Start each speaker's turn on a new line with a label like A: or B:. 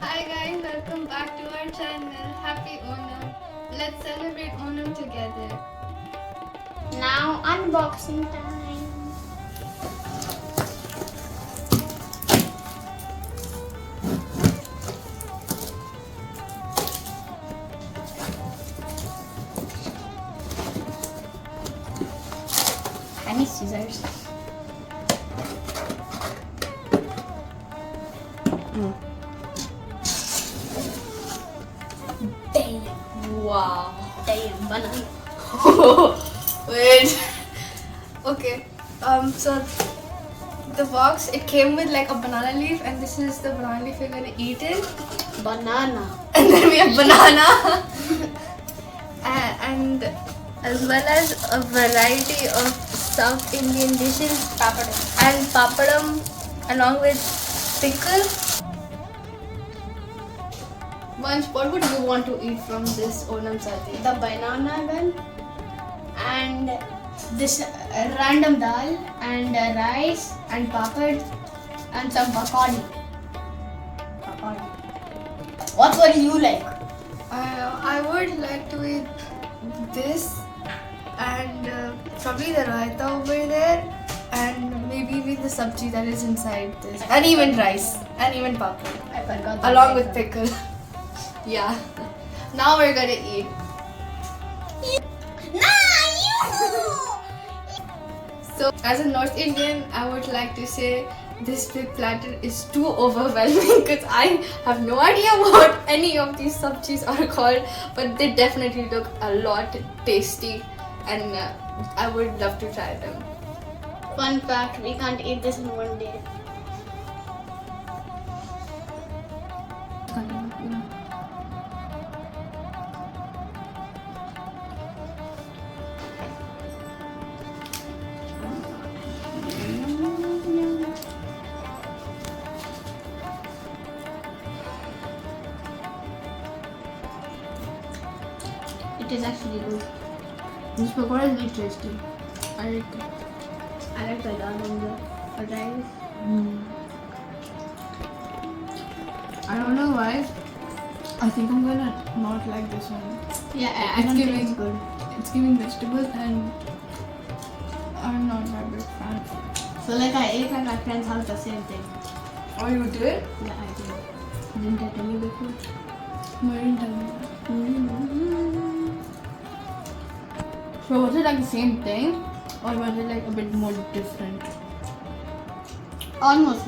A: Hi guys, welcome back to our channel. Happy Onam. Let's celebrate Onam together.
B: Now unboxing time. I need scissors. Damn.
A: Wow.
B: Damn, banana.
A: Wait. Okay. So the box, it came with like a banana leaf, and this is the banana leaf we're gonna eat it.
B: Banana.
A: And then we have banana. and as well as a variety of South Indian dishes.
B: Papadum.
A: And papadum along with pickle. Vansh, what would you want to eat from this Onam Sadhya?
B: The banana one and this random dal and rice and papad and some pakadi. What would you like?
A: I would like to eat this and probably the raita over there, and maybe even the sabji that is inside this, and even rice and even papad
B: I forgot. the
A: along with
B: raita.
A: pickle. Yeah. Now we're gonna eat. So, as a North Indian, I would like to say this big platter is too overwhelming because I have no idea what any of these sabjis are called, but they definitely look a lot tasty, and I would love to try them.
B: Fun fact, we can't eat this in one day. It is actually good.
A: This pakora is really tasty. I like it.
B: I like the dal and the rice.
A: I don't know why. I think I'm gonna not like this one.
B: Yeah, I
A: It's
B: don't think
A: giving-
B: it's good.
A: It's giving vegetables, and I'm not a big fan.
B: So like I ate at my friend's house the same thing.
A: Oh, you did?
B: Yeah, I did. Didn't I tell you before?
A: No, you didn't tell me that. So was it like the same thing, or was it like a bit more different?
B: Almost